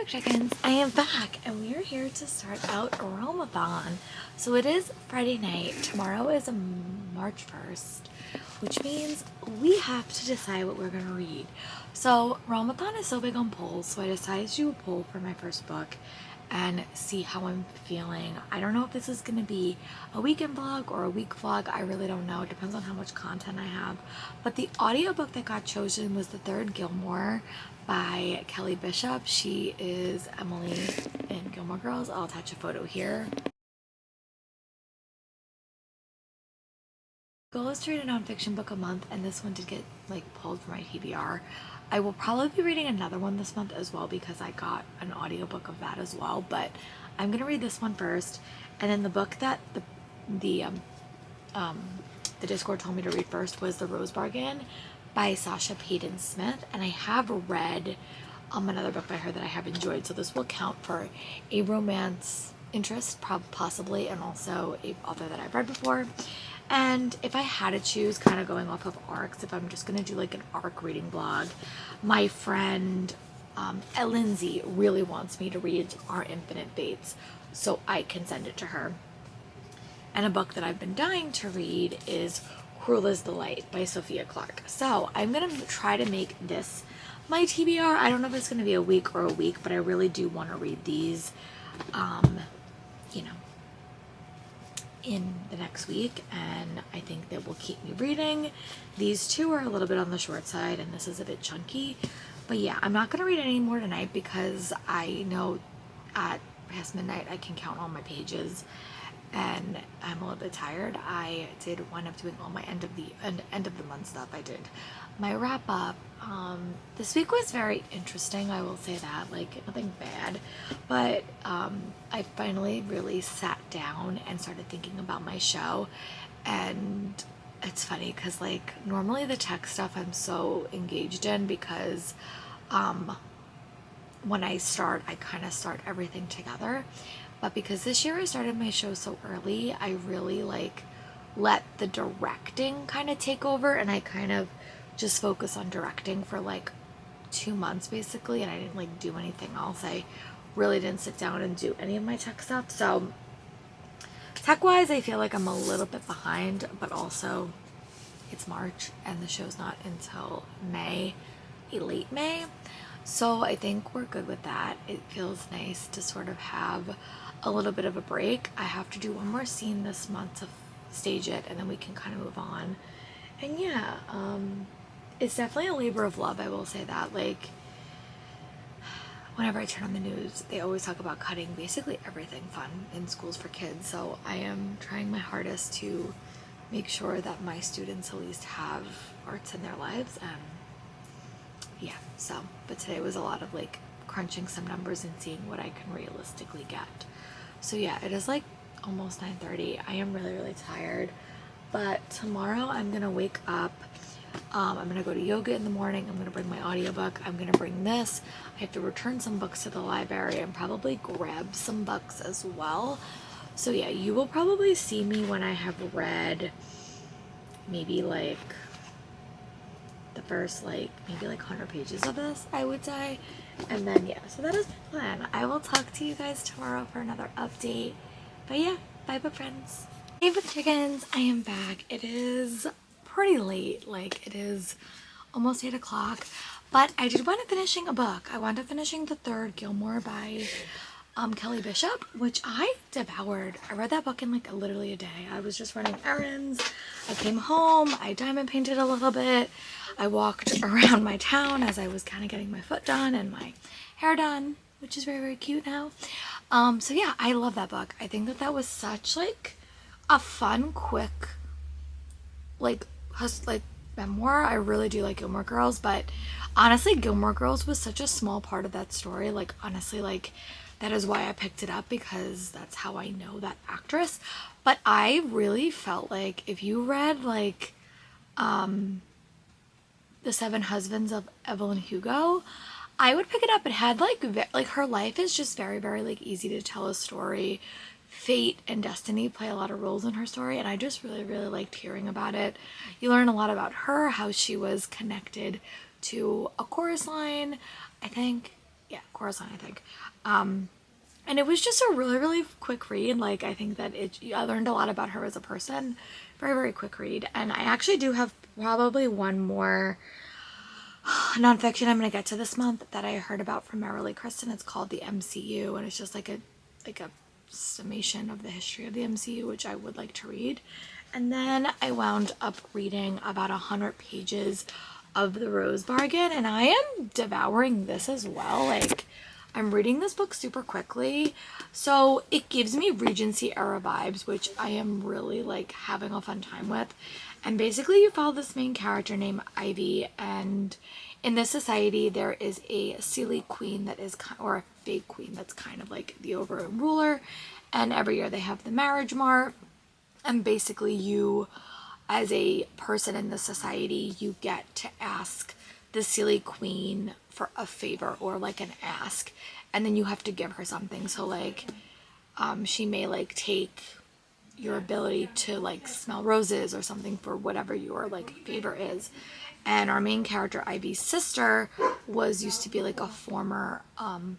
Chickens, I am back and we are here to start out Realmathon. So it is Friday night. Tomorrow is March 1st, which means we have to decide what we're going to read. So Realmathon is so big on polls, so I decided to do a poll for my first book and see how I'm feeling. I don't know if this is going to be a weekend vlog or a week vlog. I really don't know. It depends on how much content I have. But the audiobook that got chosen was The Third Gilmore by Kelly Bishop. She is Emily in Gilmore Girls. I'll attach a photo here. Goal is to read a nonfiction book a month, and this one did get pulled from my TBR. I will probably be reading another one this month as well because I got an audiobook of that as well, but I'm gonna read this one first, and then the book that the Discord told me to read first was The Rose Bargain by Sasha Payton Smith, and I have read another book by her that I have enjoyed, so this will count for a romance interest possibly, and also a author that I've read before. And if I had to choose, kind of going off of arcs, if I'm just going to do like an arc reading vlog, my friend Lindsay really wants me to read Our Infinite Fates, so I can send it to her. And a book that I've been dying to read is Cruel is the Light by Sophia Clark. So I'm going to try to make this my TBR. I don't know if it's going to be a week or a week, but I really do want to read these, you know, in the next week, and I think that will keep me reading. These two are a little bit on the short side and this is a bit chunky, but yeah, I'm not going to read any more tonight because I know at past midnight I can count all my pages and I'm a little bit tired. I did wind up doing all my end of the month stuff. I did my wrap up. This week was very interesting, I will say that, like nothing bad, but I finally really sat down and started thinking about my show. And it's funny because like normally the tech stuff I'm so engaged in because when I start, I kind of start everything together. But because this year I started my show so early, I really let the directing kind of take over, and I kind of just focus on directing for 2 months basically, and I didn't do anything else. I really didn't sit down and do any of my tech stuff. So tech wise, I feel like I'm a little bit behind, but also it's March and the show's not until May, late May. So I think we're good with that. It feels nice to sort of have a little bit of a break. I have to do one more scene this month to stage it, and then we can kind of move on. And yeah, it's definitely a labor of love, I will say that. Whenever I turn on the news, they always talk about cutting basically everything fun in schools for kids. So I am trying my hardest to make sure that my students at least have arts in their lives. And yeah, so, but today was a lot of crunching some numbers and seeing what I can realistically get. So yeah, it is almost 9:30. I am really, really tired, but tomorrow I'm gonna wake up. I'm gonna go to yoga in the morning. I'm gonna bring my audiobook. I'm gonna bring this. I have to return some books to the library and probably grab some books as well. So yeah, you will probably see me when I have read maybe the first maybe 100 pages of this, I would say. And then yeah, so that is my plan. I will talk to you guys tomorrow for another update. But yeah, bye book friends. Hey book chickens, I am back. It is pretty late, it is almost 8 o'clock, but I did wind up finishing a book. I wound up finishing The Third Gilmore by Kelly Bishop, which I devoured. I read that book in literally a day. I was just running errands. I came home, I diamond painted a little bit. I walked around my town as I was kind of getting my foot done and my hair done, which is very, very cute now. So yeah, I love that book. I think that was such a fun, quick memoir. I really do like Gilmore Girls, but honestly Gilmore Girls was such a small part of that story. Honestly, that is why I picked it up, because that's how I know that actress. But I really felt if you read The Seven Husbands of Evelyn Hugo, I would pick it up. It had her life is just very, very easy to tell a story. Fate and destiny play a lot of roles in her story, and I just really, really liked hearing about it. You learn a lot about her, how she was connected to a chorus line, I think, yeah, Coruscant, I think. And it was just a really, really quick read. Like, I think that I learned a lot about her as a person. Very, very quick read. And I actually do have probably one more nonfiction I'm going to get to this month that I heard about from Merrily Kristen. It's called The MCU, and it's just like a summation of the history of the MCU, which I would like to read. And then I wound up reading about 100 pages of The Rose Bargain, and I am devouring this as well. Like, I'm reading this book super quickly, so it gives me Regency era vibes, which I am really like having a fun time with. And basically you follow this main character named Ivy, and in this society there is a silly queen that is, or a fake queen that's kind of like the overall ruler, and every year they have the marriage mart, and basically you, as a person in the society, you get to ask the silly queen for a favor, or like an ask, and then you have to give her something. So like she may like take your ability to like smell roses or something for whatever your like favor is. And our main character, Ivy's sister, used to be like a former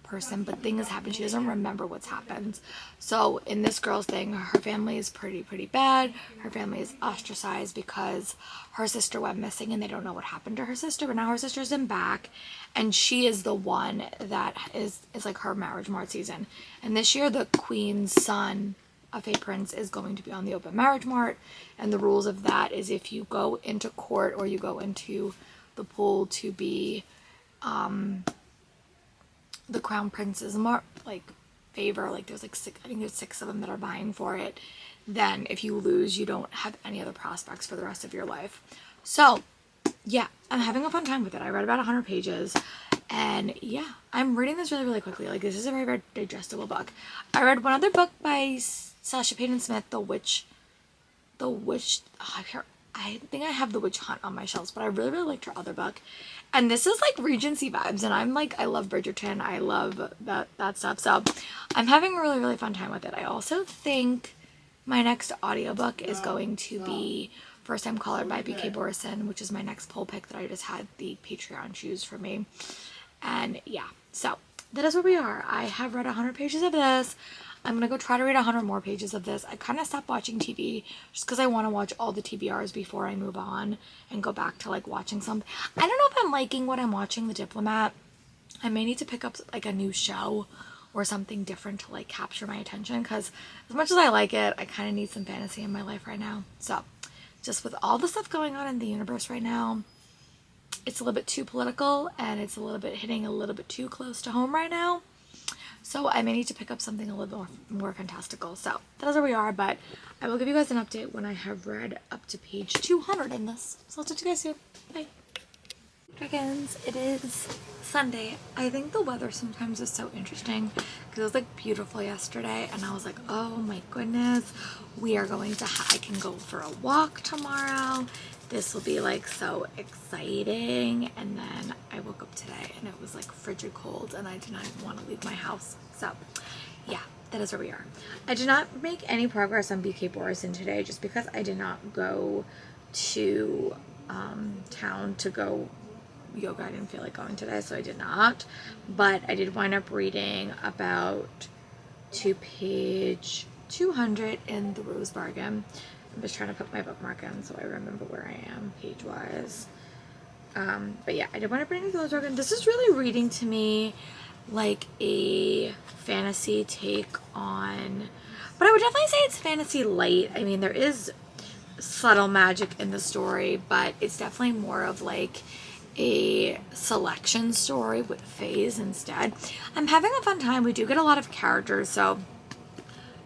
person, but things happen. She doesn't remember what's happened. So in this girl's thing, her family is pretty bad. Her family is ostracized because her sister went missing and they don't know what happened to her sister. But now her sister's in back, and she is the one that is like her marriage mart season. And this year, the queen's son, a Fae Prince, is going to be on the open marriage mart, and the rules of that is if you go into court or you go into the pool to be the crown prince's favor, like there's like I think there's 6 of them that are vying for it, then if you lose, you don't have any other prospects for the rest of your life. So yeah, I'm having a fun time with it. I read about 100 pages. And yeah, I'm reading this really quickly. Like, this is a very, very digestible book. I read one other book by Sasha Payton Smith, The Witch. I think I have The Witch Hunt on my shelves, but I really liked her other book. And this is like Regency vibes, and I'm like, I love Bridgerton. I love that stuff. So I'm having a really fun time with it. I also think my next audiobook is going to be First Time Caller by B.K. Borison, which is my next poll pick that I just had the Patreon choose for me. And yeah, so that is where we are. I have read 100 pages of this. I'm going to go try to read 100 more pages of this. I kind of stopped watching TV just because I want to watch all the TBRs before I move on and go back to like watching some. I don't know if I'm liking what I'm watching, The Diplomat. I may need to pick up like a new show or something different to like capture my attention, because as much as I like it, I kind of need some fantasy in my life right now. So just with all the stuff going on in the universe right now, it's a little bit too political, and it's a little bit hitting a little bit too close to home right now. So I may need to pick up something a little more fantastical. So that is where we are, but I will give you guys an update when I have read up to page 200 in this. So I'll talk to you guys soon. Bye. Dragons, it is Sunday. I think the weather sometimes is so interesting because it was like beautiful yesterday, and I was like, oh my goodness, we are going to I can go for a walk tomorrow. This will be like so exciting. And then I woke up today and it was like frigid cold, and I did not even want to leave my house. So yeah, that is where we are. I did not make any progress on BK Borison today just because I did not go to town to go yoga. I didn't feel like going today, so I did not. But I did wind up reading about to page 200 in The Rose Bargain. I'm just trying to put my bookmark in so I remember where I am page-wise. But yeah, I did want to bring The Rose Bargain. This is really reading to me like a fantasy take on, but I would definitely say it's fantasy light. I mean, there is subtle magic in the story, but it's definitely more of like a selection story with phase instead. I'm having a fun time. We do get a lot of characters, so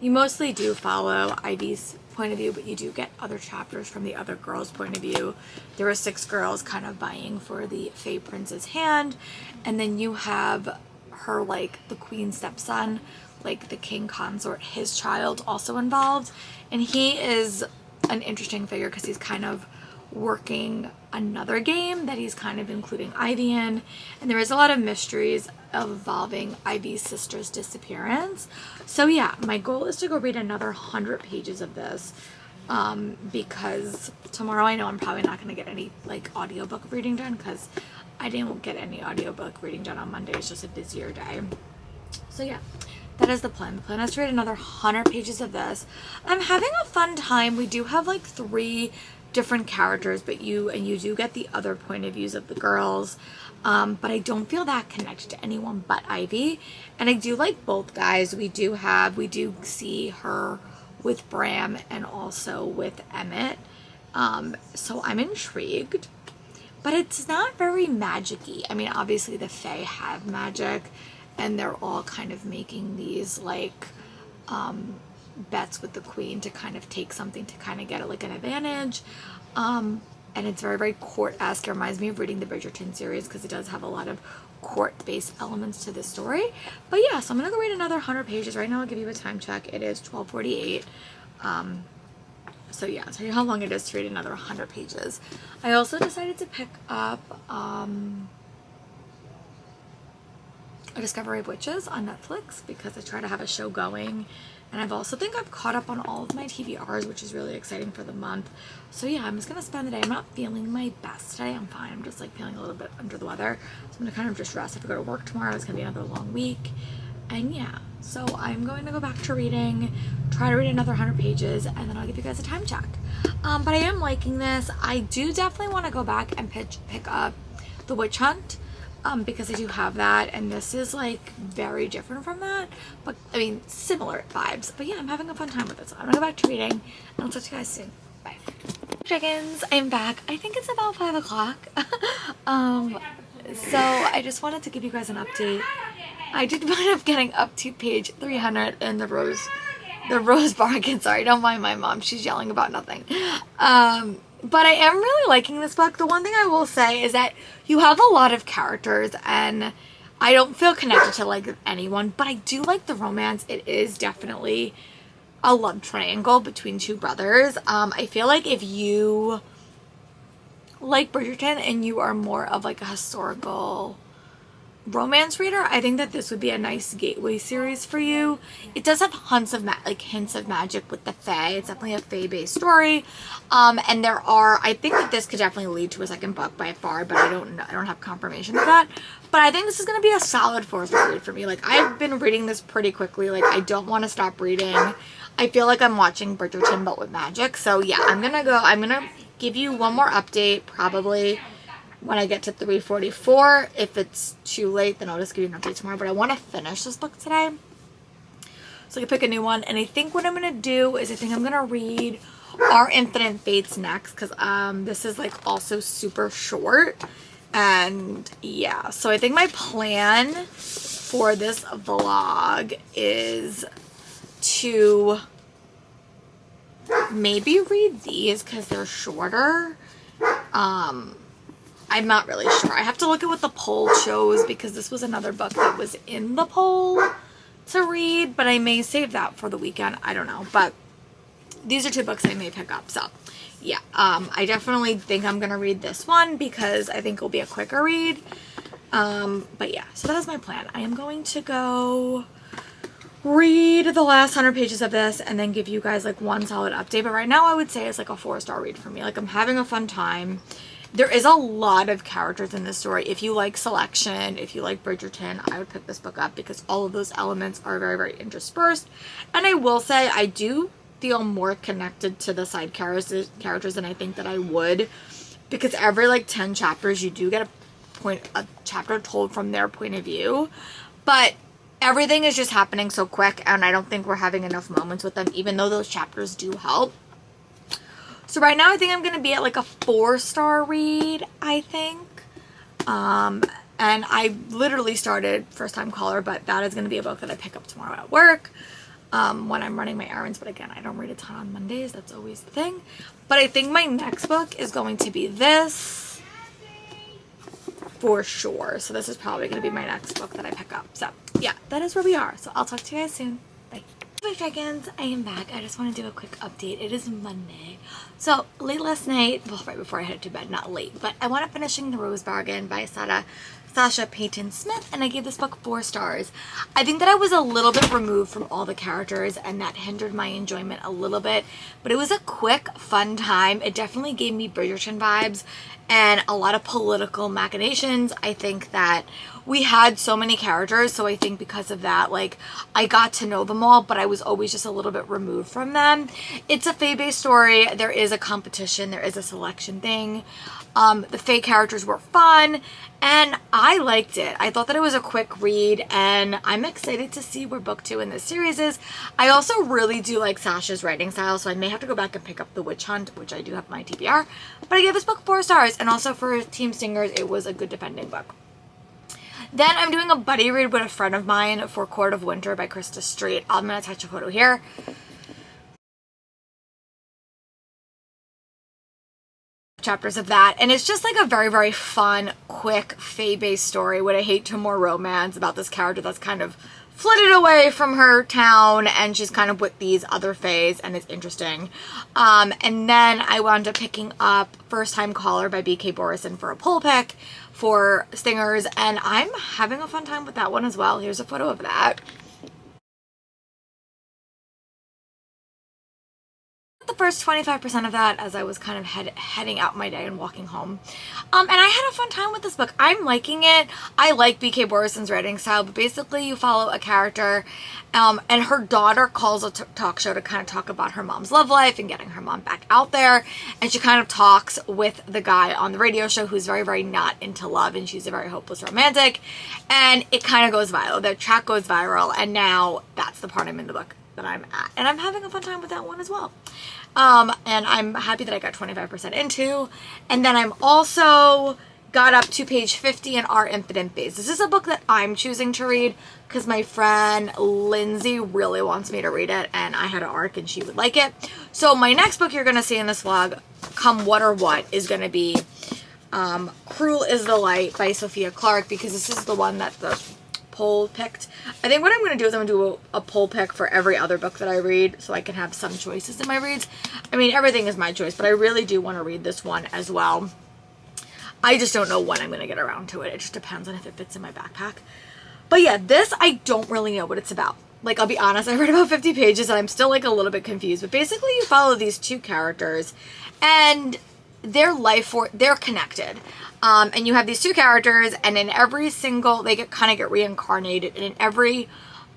you mostly do follow Ivy's point of view, but you do get other chapters from the other girls' point of view. There were 6 girls kind of vying for the Fae Prince's hand, and then you have her, like the queen's stepson, like the king consort, his child also involved, and he is an interesting figure because he's kind of working another game that he's kind of including Ivy in, and there is a lot of mysteries involving Ivy's sister's disappearance. So yeah, my goal is to go read another 100 pages of this, because tomorrow I know I'm probably not going to get any like audiobook reading done because I didn't get any audiobook reading done on Monday. It's just a busier day. So yeah, that is the plan. The plan is to read another 100 pages of this. I'm having a fun time. We do have like 3 different characters, but you do get the other point of views of the girls. But I don't feel that connected to anyone but Ivy. And I do like both guys. We do see her with Bram and also with Emmett. So I'm intrigued. But it's not very magic-y. I mean, obviously the Fae have magic, and they're all kind of making these like bets with the queen to kind of take something to kind of get like an advantage. And it's very, very court-esque. It reminds me of reading the Bridgerton series because it does have a lot of court-based elements to the story. But yeah, so I'm gonna go read another 100 pages. Right now I'll give you a time check. It is 12:48. So yeah, I'll tell you how long it is to read another 100 pages. I also decided to pick up A Discovery of Witches on Netflix because I try to have a show going. And I've caught up on all of my TBRs, which is really exciting for the month. So yeah, I'm just going to spend the day. I'm not feeling my best today. I'm fine. I'm just like feeling a little bit under the weather. So I'm going to kind of just rest. I have to go to work tomorrow. It's going to be another long week. And yeah, so I'm going to go back to reading, try to read another 100 pages, and then I'll give you guys a time check. But I am liking this. I do definitely want to go back and pick up The Witch Hunt. Because I do have that, and this is like very different from that, but I mean similar vibes. But yeah, I'm having a fun time with it, so I'm gonna go back to reading, and I'll talk to you guys soon. Bye. Chickens, I'm back. I think it's about 5 o'clock. So I just wanted to give you guys an update. I did wind up getting up to page 300 in the Rose Bargain. Sorry, don't mind my mom. She's yelling about nothing. But I am really liking this book. The one thing I will say is that you have a lot of characters, and I don't feel connected to like anyone, but I do like the romance. It is definitely a love triangle between 2 brothers. I feel like if you like Bridgerton and you are more of like a historical romance reader, I think that this would be a nice gateway series for you. It does have hints of magic with the Fae. It's definitely a Fae-based story, and I think that this could definitely lead to a second book by far, but I don't have confirmation of that. But I think this is going to be a solid 4-star read for me. Like, I've been reading this pretty quickly. Like, I don't want to stop reading. I feel like I'm watching Bridgerton but with magic. So yeah, I'm gonna give you one more update probably when I get to 3:44. If it's too late, then I'll just give you an update tomorrow. But I want to finish this book today, so I can pick a new one. And I think what I'm going to do is I'm going to read Our Infinite Fates next, because this is like also super short. And yeah, so I think my plan for this vlog is to maybe read these because they're shorter. I'm not really sure. I have to look at what the poll shows because this was another book that was in the poll to read, but I may save that for the weekend. I don't know, but these are 2 books I may pick up. So yeah, I definitely think I'm going to read this one because I think it'll be a quicker read. But yeah, so that is my plan. I am going to go read the last 100 pages of this and then give you guys like one solid update. But right now I would say it's like a 4-star read for me. Like, I'm having a fun time. There is a lot of characters in this story. If you like Selection, if you like Bridgerton, I would pick this book up because all of those elements are very, very interspersed. And I will say I do feel more connected to the side characters than I think that I would, because every like 10 chapters you do get a chapter told from their point of view. But everything is just happening so quick, and I don't think we're having enough moments with them, even though those chapters do help. So right now I think I'm going to be at like a 4-star read, I think. And I literally started First Time Caller, but that is going to be a book that I pick up tomorrow at work when I'm running my errands. But again, I don't read a ton on Mondays. That's always the thing. But I think my next book is going to be this for sure. So this is probably going to be my next book that I pick up. So yeah, that is where we are. So I'll talk to you guys soon. Bye. My dragons, I am back. I just want to do a quick update. It is Monday. So late last night, well, right before I headed to bed, not late, but I wound up finishing The Rose Bargain by Sasha Payton Smith, and I gave this book 4 stars. I think that I was a little bit removed from all the characters, and that hindered my enjoyment a little bit, but it was a quick, fun time. It definitely gave me Bridgerton vibes and a lot of political machinations. I think that we had so many characters, so I think because of that, like, I got to know them all, but I was always just a little bit removed from them. It's a fae-based story. There is a competition. There is a selection thing. The fae characters were fun, and I liked it. I thought that it was a quick read, and I'm excited to see where book 2 in this series is. I also really do like Sasha's writing style, so I may have to go back and pick up The Witch Hunt, which I do have my TBR. But I gave this book 4 stars, and also for Team Singers, it was a good defending book. Then I'm doing a buddy read with a friend of mine for Court of Winter by Krista Street. I'm going to attach a photo here. Chapters of that, and it's just like a very, very fun, quick, fae-based story. Would I hate to more romance about this character that's kind of flitted away from her town, and she's kind of with these other faes, and it's interesting. And then I wound up picking up First Time Caller by B.K. Borison for a poll pick for Stingers, and I'm having a fun time with that one as well. Here's a photo of that. The first 25% of that as I was kind of heading out my day and walking home. And I had a fun time with this book. I'm liking it. I like B.K. Borison's writing style, but basically you follow a character and her daughter calls a talk show to kind of talk about her mom's love life and getting her mom back out there. And she kind of talks with the guy on the radio show who's very, very not into love, and she's a very hopeless romantic. And it kind of goes viral. The track goes viral, and now that's the part I'm in the book that I'm at. And I'm having a fun time with that one as well. And I'm happy that I got 25% into. And then I'm also got up to page 50 in Our Infinite Phase. This is a book that I'm choosing to read because my friend Lindsay really wants me to read it, and I had an arc and she would like it. So my next book you're going to see in this vlog, come what or what, is going to be Cruel is the Light by Sophia Clark, because this is the one that the poll picked. I think what I'm going to do is I'm going to do a poll pick for every other book that I read, so I can have some choices in my reads. I mean, everything is my choice, but I really do want to read this one as well. I just don't know when I'm going to get around to it. It just depends on if it fits in my backpack. But yeah, this, I don't really know what it's about. Like, I'll be honest, I read about 50 pages and I'm still like a little bit confused. But basically you follow these two characters and they're connected. And you have these two characters, and in every single, they kind of get reincarnated, and in every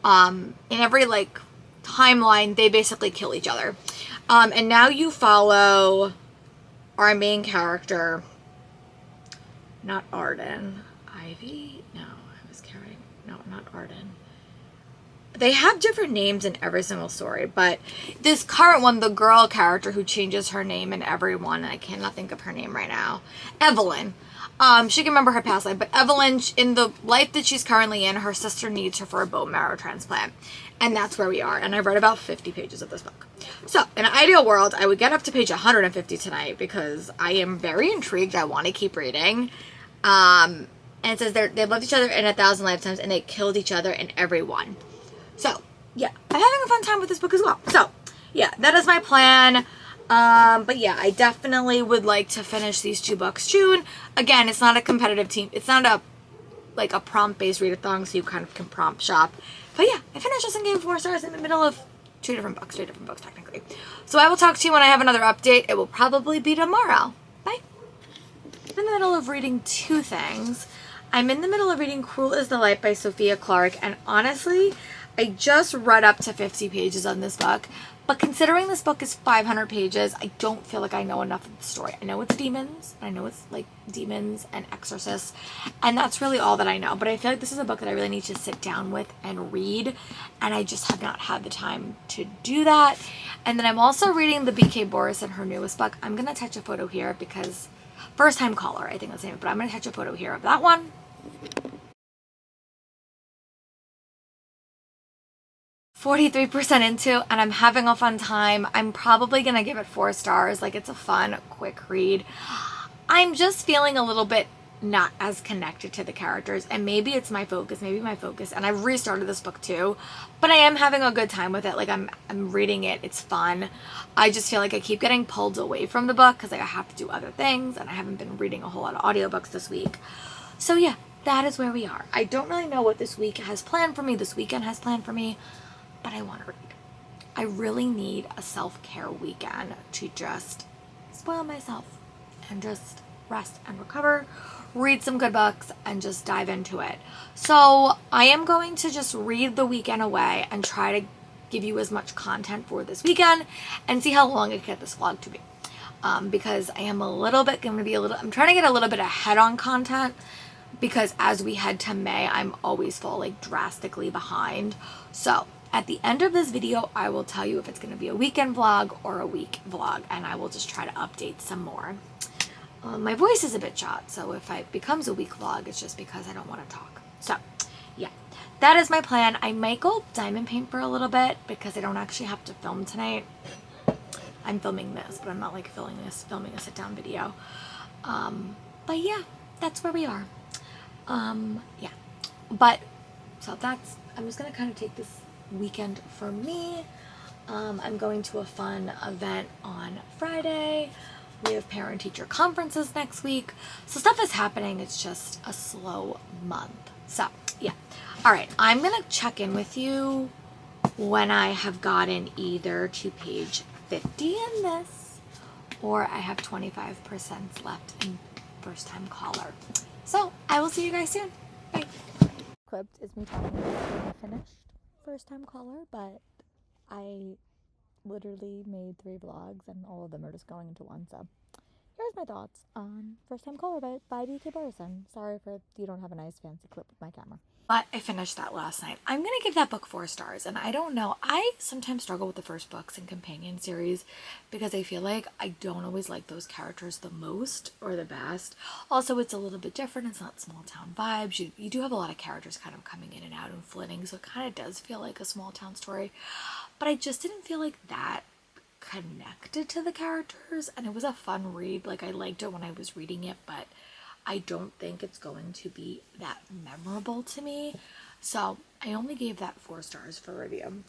like timeline, they basically kill each other. And now you follow our main character, not Arden, Ivy? No, I was carrying, no, not Arden. They have different names in every single story, but this current one, the girl character who changes her name in every one, and I cannot think of her name right now, Evelyn. She can remember her past life, but Evelyn, in the life that she's currently in, her sister needs her for a bone marrow transplant. And that's where we are. And I've read about 50 pages of this book. So, in an ideal world, I would get up to page 150 tonight because I am very intrigued. I want to keep reading. And it says they loved each other in 1,000 lifetimes, and they killed each other in every one. So, yeah, I'm having a fun time with this book as well. So, yeah, that is my plan. But yeah, I definitely would like to finish these 2 books June. Again, it's not a competitive team. It's not a prompt-based readathon, so you kind of can prompt shop. But yeah, I finished this and gave 4 stars in the middle of 3 different books technically. So I will talk to you when I have another update. It will probably be tomorrow. Bye. I'm in the middle of reading 2 things. I'm in the middle of reading Cruel is the Light by Sophia Clark, and honestly, I just read up to 50 pages on this book. But considering this book is 500 pages, I don't feel like I know enough of the story. I know it's demons. I know it's like demons and exorcists. And that's really all that I know. But I feel like this is a book that I really need to sit down with and read. And I just have not had the time to do that. And then I'm also reading the B.K. Borison, her newest book. I'm going to attach a photo here because First Time Caller, I think that's the name. But I'm going to attach a photo here of that one. 43% into, and I'm having a fun time. I'm probably gonna give it 4 stars. Like, it's a fun, quick read. I'm just feeling a little bit not as connected to the characters, and maybe it's my focus, and I've restarted this book too, but I am having a good time with it. Like, I'm reading it, it's fun. I just feel like I keep getting pulled away from the book because like I have to do other things, and I haven't been reading a whole lot of audiobooks this week. So yeah, that is where we are. I don't really know what this week has planned for me, this weekend has planned for me, but I want to read. I really need a self-care weekend to just spoil myself and just rest and recover, read some good books, and just dive into it. So I am going to just read the weekend away and try to give you as much content for this weekend and see how long I can get this vlog to be. Because I am I'm trying to get a little bit ahead on content, because as we head to May, I'm always falling drastically behind. So at the end of this video, I will tell you if it's going to be a weekend vlog or a week vlog, and I will just try to update some more. My voice is a bit shot, so if it becomes a week vlog, it's just because I don't want to talk. So yeah, that is my plan. I might go diamond paint for a little bit because I don't actually have to film tonight. I'm filming this, but I'm not like filming a sit down video. But yeah, that's where we are. Yeah, but so I'm just gonna kind of take this weekend for me. I'm going to a fun event on Friday. We have parent-teacher conferences next week. So stuff is happening. It's just a slow month. So yeah. All right. I'm going to check in with you when I have gotten either to page 50 in this, or I have 25% left in first time caller. So I will see you guys soon. Bye. Clipped is me talking about when I finished first time caller, but I literally made 3 vlogs and all of them are just going into one. So here's my thoughts on first time caller by BK Burrison. Sorry if you don't have a nice fancy clip with my camera. But I finished that last night. I'm going to give that book 4 stars. And I don't know. I sometimes struggle with the first books in companion series because I feel like I don't always like those characters the most or the best. Also, it's a little bit different. It's not small town vibes. You do have a lot of characters kind of coming in and out and flitting. So it kind of does feel like a small town story. But I just didn't feel like that connected to the characters. And it was a fun read. Like, I liked it when I was reading it, but I don't think it's going to be that memorable to me. So I only gave that 4 stars for review.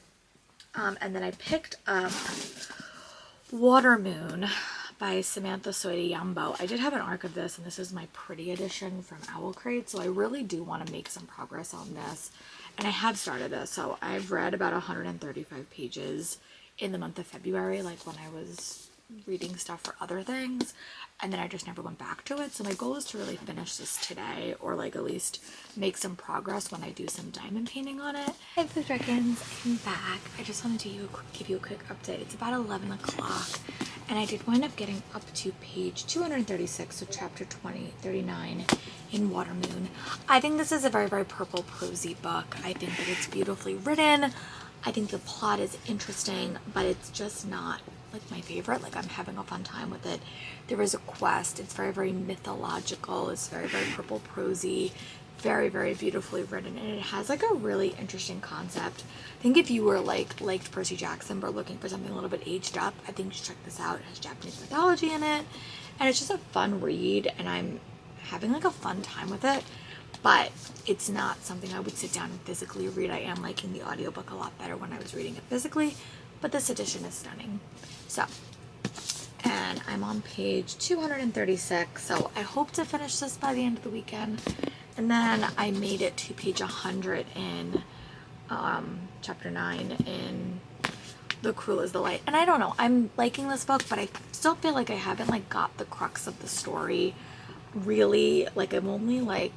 And then I picked up Water Moon by Samantha Soyde-Yambo. I did have an arc of this, and this is my pretty edition from Owl Crate. So I really do want to make some progress on this. And I have started this. So I've read about 135 pages in the month of February, like when I was reading stuff for other things, and then I just never went back to it. So my goal is to really finish this today, or like at least make some progress when I do some diamond painting on it. Hi Food Dragons, I'm back. I just wanted to give you a quick update. It's about 11 o'clock and I did wind up getting up to page 236, so chapter 39 in Water Moon. I think this is a very, very purple prosy book. I think that it's beautifully written. I think the plot is interesting, but it's just not like my favorite. Like, I'm having a fun time with it. There is a quest. It's very, very mythological. It's very, very purple prosy, very, very beautifully written, and it has like a really interesting concept. I think if you were liked Percy Jackson but looking for something a little bit aged up, I think you should check this out. It has Japanese mythology in it, and it's just a fun read, and I'm having like a fun time with it. But it's not something I would sit down and physically read. I am liking the audiobook a lot better when I was reading it physically, but this edition is stunning. So, and I'm on page 236, so I hope to finish this by the end of the weekend. And then I made it to page 100 in chapter 9 in The Cruel is the Light. And I don't know, I'm liking this book, but I still feel like I haven't like got the crux of the story really. Like, I'm only like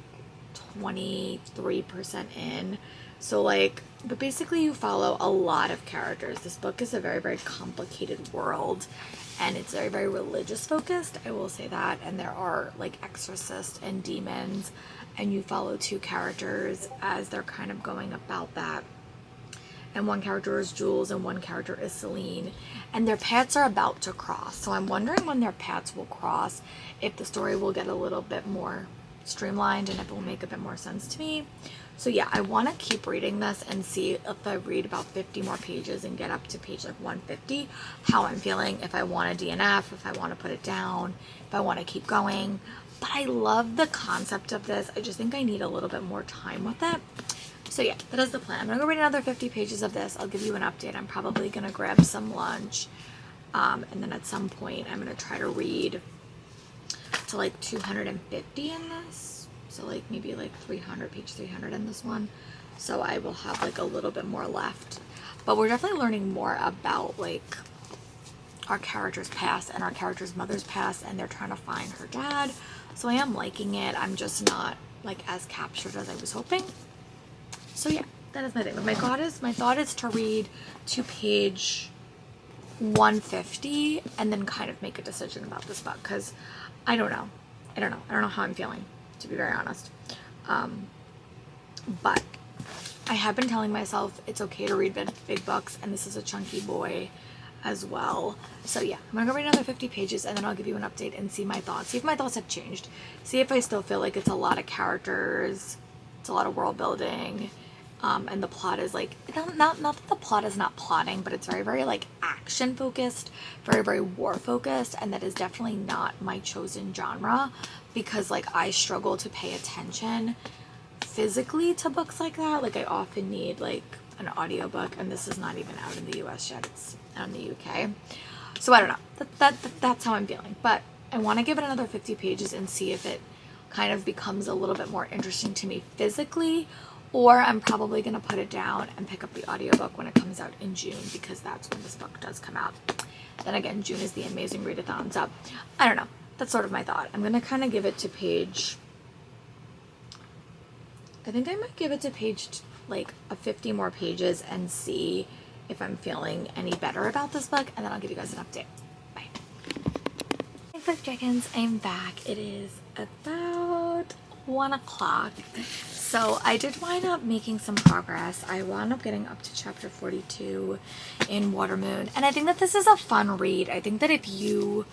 23% in. So like, but basically you follow a lot of characters. This book is a very, very complicated world, and it's very, very religious focused, I will say that. And there are like exorcists and demons, and you follow 2 characters as they're kind of going about that. And one character is Jules and one character is Celine, and their paths are about to cross. So I'm wondering when their paths will cross, if the story will get a little bit more streamlined and if it will make a bit more sense to me. So yeah, I want to keep reading this and see if I read about 50 more pages and get up to page like 150, how I'm feeling, if I want a DNF, if I want to put it down, if I want to keep going. But I love the concept of this. I just think I need a little bit more time with it. So yeah, that is the plan. I'm going to go read another 50 pages of this. I'll give you an update. I'm probably going to grab some lunch. And then at some point, I'm going to try to read to like 250 in this. So like maybe like 300, page 300 in this one. So I will have like a little bit more left. But we're definitely learning more about like our character's past and our character's mother's past, and they're trying to find her dad. So I am liking it. I'm just not like as captured as I was hoping. So yeah, that is my thing. But my thought is to read to page 150 and then kind of make a decision about this book, because I don't know how I'm feeling, to be very honest. But I have been telling myself it's okay to read big books, and this is a chunky boy as well. So yeah, I'm gonna go read another 50 pages and then I'll give you an update and see my thoughts. See if my thoughts have changed. See if I still feel like it's a lot of characters, it's a lot of world building, and the plot is like, not that the plot is not plotting, but it's very, very like action focused, very, very war focused, and that is definitely not my chosen genre, because like I struggle to pay attention physically to books like that. Like I often need like an audiobook, and this is not even out in the US yet, it's out in the UK. So I don't know, that's how I'm feeling. But I want to give it another 50 pages and see if it kind of becomes a little bit more interesting to me physically, or I'm probably going to put it down and pick up the audiobook when it comes out in June, because that's when this book does come out. Then again, June is the Amazing Readathon, so I don't know. That's sort of my thought. I'm going to kind of give it to page, I think I might give it to page like a 50 more pages and see if I'm feeling any better about this book, and then I'll give you guys an update. Bye. Hey book chickens, I'm back. It is about 1 o'clock. So I did wind up making some progress. I wound up getting up to chapter 42 in Watermoon, and I think that this is a fun read. I think that if you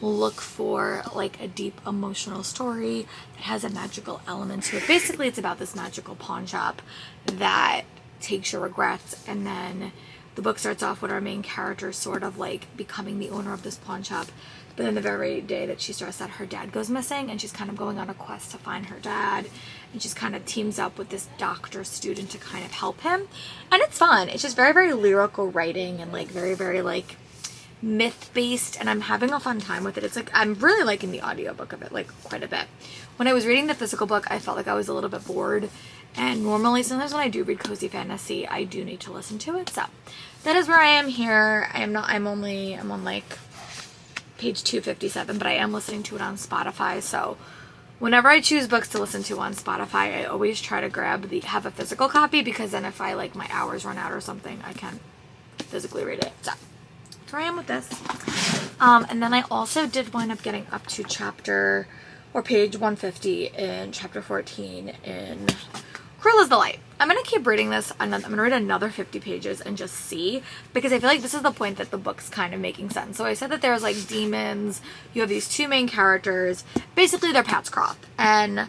look for like a deep emotional story that has a magical element to it, basically it's about this magical pawn shop that takes your regrets, and then the book starts off with our main character sort of like becoming the owner of this pawn shop, but then the very day that she starts that, her dad goes missing, and she's kind of going on a quest to find her dad, and she's kind of teams up with this doctor student to kind of help him, and it's fun. It's just very, very lyrical writing and like very, very like myth-based, and I'm having a fun time with it. It's like I'm really liking the audiobook of it like quite a bit. When I was reading the physical book, I felt like I was a little bit bored, and normally sometimes when I do read cozy fantasy, I do need to listen to it. So that is where I am here. I'm on like page 257, but I am listening to it on Spotify. So whenever I choose books to listen to on Spotify, I always try to have a physical copy, because then if I like my hours run out or something, I can physically read it. So that's where I am with this. And then I also did wind up getting up to page 150 in chapter 14 in Cruel is the Light. I'm going to keep reading this, and I'm going to read another 50 pages and just see, because I feel like this is the point that the book's kind of making sense. So I said that there's like demons, you have these two main characters, basically they're Pat's Croft, and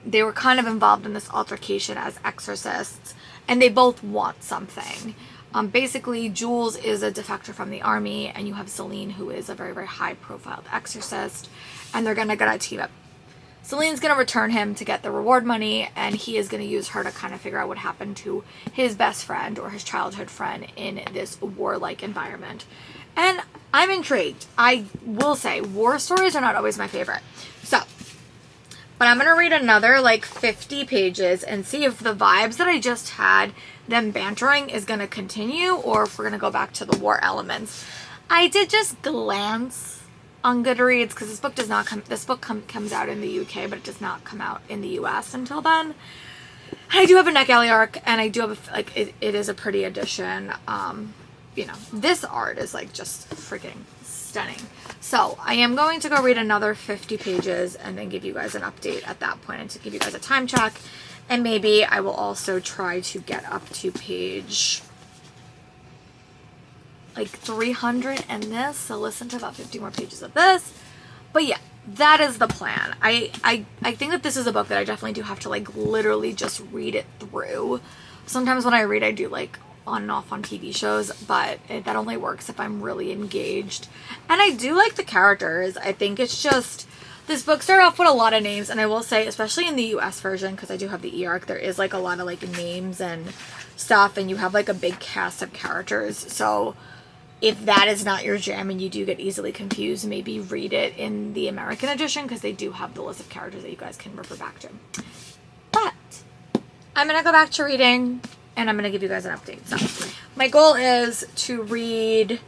they were kind of involved in this altercation as exorcists, and they both want something. Basically, Jules is a defector from the army, and you have Celine, who is a very, very high-profile exorcist, and they're going to get a team up. Celine's going to return him to get the reward money, and he is going to use her to kind of figure out what happened to his best friend or his childhood friend in this warlike environment. And I'm intrigued. I will say, war stories are not always my favorite. So, but I'm going to read another like 50 pages and see if the vibes that I just had, them bantering, is going to continue, or if we're going to go back to the war elements. I did just glance on Goodreads, because this book does not come, comes out in the UK, but it does not come out in the US until then. And I do have a NetGalley arc, and I do have it is a pretty edition. You know, this art is like just freaking stunning. So I am going to go read another 50 pages and then give you guys an update at that point, and to give you guys a time check. And maybe I will also try to get up to page like 300 in this, so listen to about 50 more pages of this. But yeah, that is the plan. I think that this is a book that I definitely do have to like literally just read it through. Sometimes when I read, I do like on and off on TV shows, but that only works if I'm really engaged. And I do like the characters. I think it's just, this book started off with a lot of names, and I will say, especially in the US version, because I do have the e-arc, there is like a lot of like names and stuff, and you have like a big cast of characters. So if that is not your jam and you do get easily confused, maybe read it in the American edition, because they do have the list of characters that you guys can refer back to. But I'm going to go back to reading, and I'm going to give you guys an update. So my goal is to read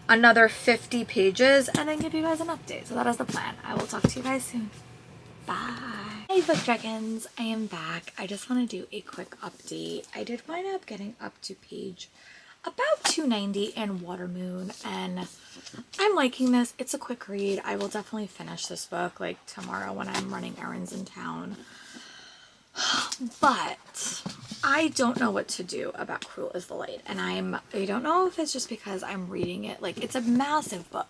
another 50 pages and then give you guys an update. So that is the plan. I will talk to you guys soon. Bye. Hey Book Dragons, I am back. I just want to do a quick update. I did wind up getting up to page about 290 in Watermoon, and I'm liking this. It's a quick read. I will definitely finish this book like tomorrow when I'm running errands in town. But I don't know what to do about Cruel is the Light, and I don't know if it's just because I'm reading it. Like, it's a massive book.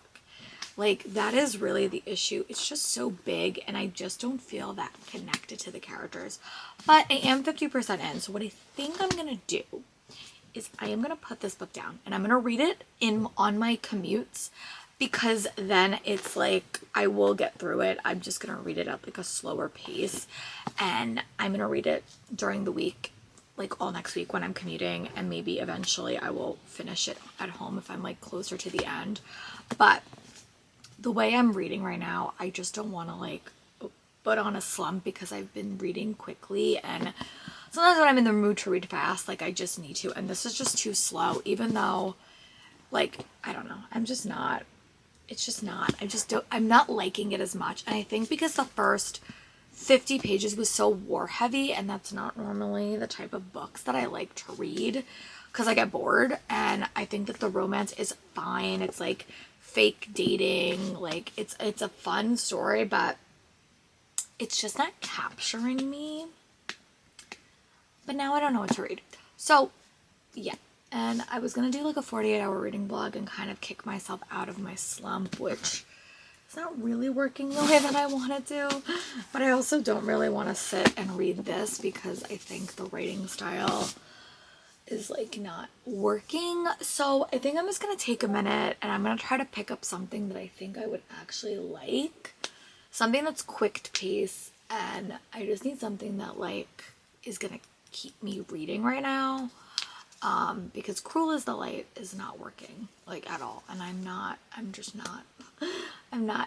Like, that is really the issue. It's just so big, and I just don't feel that connected to the characters. But I am 50% in, so what I think I'm going to do is I am going to put this book down, and I'm going to read it on my commutes, because then it's like I will get through it. I'm just going to read it at like a slower pace, and I'm going to read it during the week, like all next week when I'm commuting, and maybe eventually I will finish it at home if I'm like closer to the end. But the way I'm reading right now, I just don't want to like put on a slump, because I've been reading quickly, and sometimes when I'm in the mood to read fast, like I just need to, and this is just too slow, even though, like, I don't know, I'm just not, it's just not, I'm not liking it as much. And I think because the first 50 pages was so war heavy, and that's not normally the type of books that I like to read, because I get bored. And I think that the romance is fine. It's like fake dating, like it's a fun story, but it's just not capturing me. But now I don't know what to read. So yeah, and I was gonna do like a 48-hour reading blog and kind of kick myself out of my slump, which is not really working the way that I want to. But I also don't really want to sit and read this, because I think the writing style is like not working. So I think I'm just gonna take a minute, and I'm gonna try to pick up something that I think I would actually like, something that's quick to pace, and I just need something that like is gonna keep me reading right now, because Cruel is the Light is not working like at all, and I'm not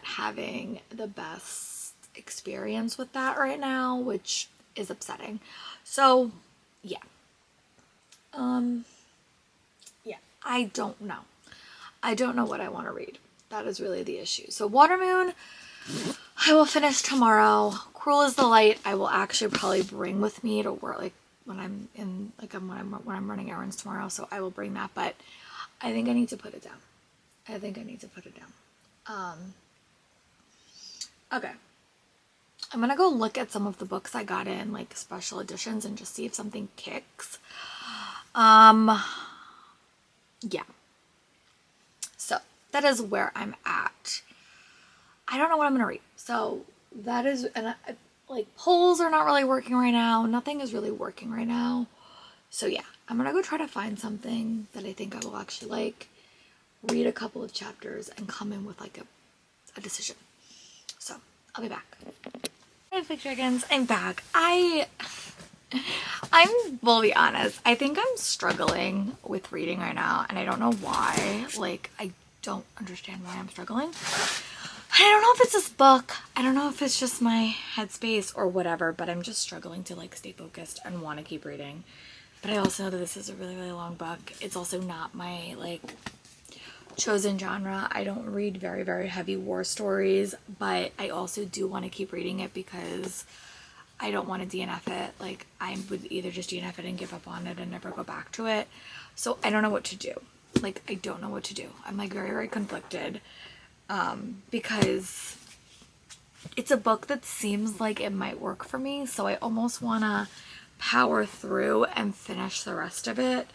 having the best experience with that right now, which is upsetting. So yeah, I don't know what I want to read. That is really the issue. So Watermoon I will finish tomorrow. Cruel is the Light I will actually probably bring with me to work, like when I'm in, like when I'm running errands tomorrow, so I will bring that. But I think I need to put it down. Okay, I'm gonna go look at some of the books I got in like special editions and just see if something kicks. Yeah, so that is where I'm at. I don't know what I'm gonna read, so that is, and like polls are not really working right now. Nothing is really working right now. So yeah, I'm gonna go try to find something that I think I will actually like, read a couple of chapters, and come in with like a decision. So I'll be back. Hey Book Dragons, I'm back. Will be honest, I think I'm struggling with reading right now, and I don't know why. Like, I don't understand why I'm struggling. I don't know if it's this book, I don't know if it's just my headspace or whatever, but I'm just struggling to like stay focused and want to keep reading. But I also know that this is a really, really long book. It's also not my like chosen genre. I don't read very, very heavy war stories, but I also do want to keep reading it because I don't want to DNF it. Like, I would either just DNF it and give up on it and never go back to it. So I don't know what to do. Like, I don't know what to do. I'm like very, very conflicted, because it's a book that seems like it might work for me. So I almost want to power through and finish the rest of it,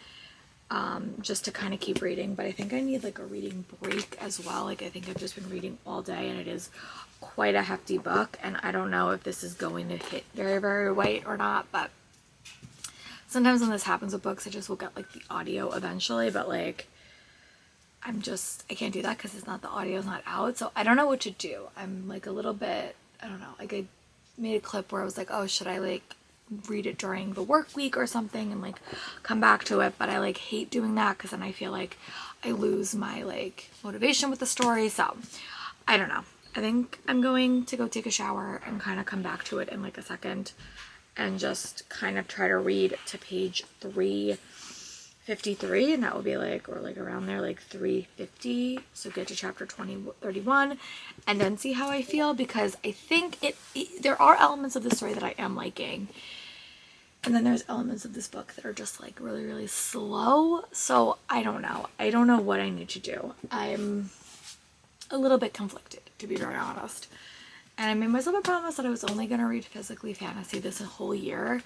just to kind of keep reading. But I think I need like a reading break as well. Like, I think I've just been reading all day, and it is quite a hefty book, and I don't know if this is going to hit very, very right or not. But sometimes when this happens with books, I just will get like the audio eventually, but like I can't do that because the audio's not out. So I don't know what to do. I'm like a little bit, I don't know, like I made a clip where I was like, oh, should I like read it during the work week or something and like come back to it? But I like hate doing that, because then I feel like I lose my like motivation with the story. So I don't know. I think I'm going to go take a shower and kind of come back to it in like a second and just kind of try to read to page 353, and that will be like, or like around there, like 350. So get to chapter 31 and then see how I feel, because I think there are elements of the story that I am liking. And then there's elements of this book that are just like really, really slow. So I don't know. I don't know what I need to do. I'm a little bit conflicted, to be very honest. And I made myself a promise that I was only going to read physically fantasy this whole year,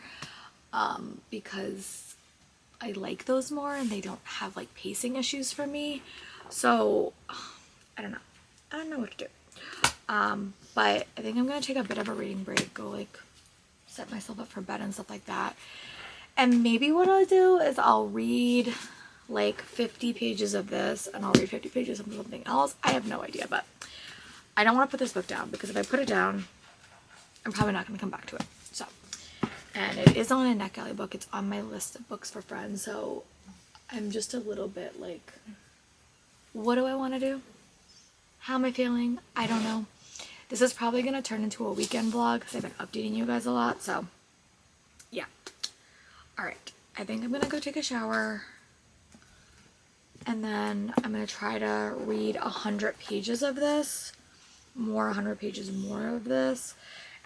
because I like those more and they don't have like pacing issues for me. So I don't know. I don't know what to do. But I think I'm going to take a bit of a reading break, go like set myself up for bed and stuff like that. And maybe what I'll do is I'll read like 50 pages of this and I'll read 50 pages of something else. I have no idea, but I don't want to put this book down, because if I put it down, I'm probably not going to come back to it. So, and it is on a NetGalley book. It's on my list of books for friends. So I'm just a little bit like, what do I want to do? How am I feeling? I don't know. This is probably going to turn into a weekend vlog because I've been updating you guys a lot. So yeah. All right. I think I'm going to go take a shower. And then I'm going to try to read 100 pages of this. 100 pages more of this.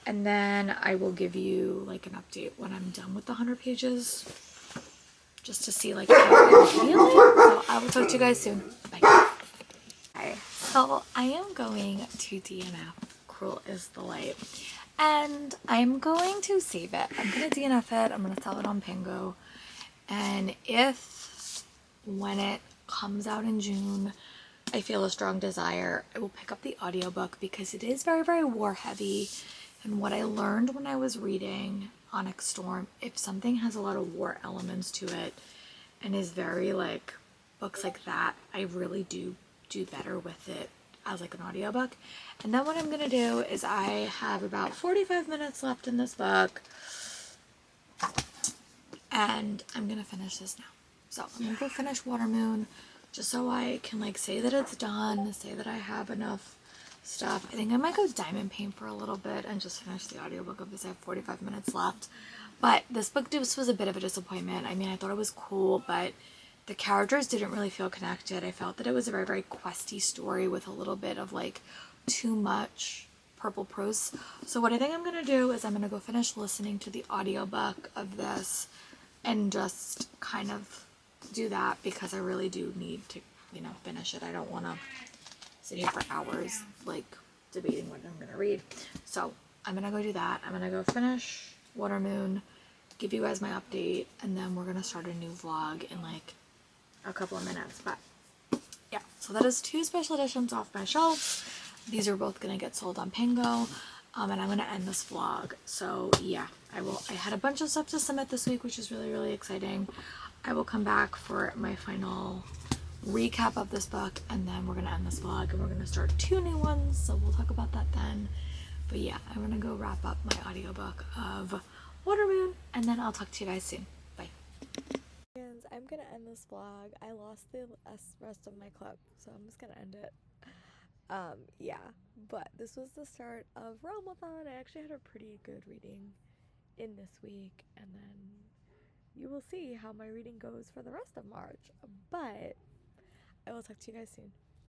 And then I will give you like an update when I'm done with the 100 pages. Just to see like how I'm feeling. So I will talk to you guys soon. Bye. Okay, so I am going to DNF Cruel is the Light. And I'm going to save it. I'm going to DNF it. I'm going to sell it on Pingo. And if, when it comes out in June, I feel a strong desire, I will pick up the audiobook, because it is very, very war heavy. And what I learned when I was reading Onyx Storm, if something has a lot of war elements to it and is very like books like that, I really do better with it as like an audiobook. And then what I'm gonna do is I have about 45 minutes left in this book, and I'm gonna finish this now. So I'm gonna go finish Watermoon, just so I can like say that it's done, say that I have enough stuff. I think I might go diamond paint for a little bit and just finish the audiobook of this. I have 45 minutes left. But this book just was a bit of a disappointment. I mean, I thought it was cool, but the characters didn't really feel connected. I felt that it was a very, very questy story with a little bit of like too much purple prose. So what I think I'm gonna do is I'm gonna go finish listening to the audiobook of this and just kind of do that, because I really do need to, you know, finish it. I don't want to sit here for hours like debating what I'm gonna read. So I'm gonna go do that. I'm gonna go finish Watermoon, give you guys my update, and then we're gonna start a new vlog in like a couple of minutes. But yeah, so that is 2 special editions off my shelf. These are both gonna get sold on Pingo, and I'm gonna end this vlog. So yeah, I had a bunch of stuff to submit this week, which is really, really exciting. I will come back for my final recap of this book, and then we're gonna end this vlog and we're gonna start 2 new ones, so we'll talk about that then. But yeah, I'm gonna go wrap up my audiobook of Watermoon, and then I'll talk to you guys soon. Bye. I'm gonna end this vlog. I lost the rest of my clip, so I'm just gonna end it. Yeah, but this was the start of Realmathon. I actually had a pretty good reading in this week, and then you will see how my reading goes for the rest of March. But I will talk to you guys soon.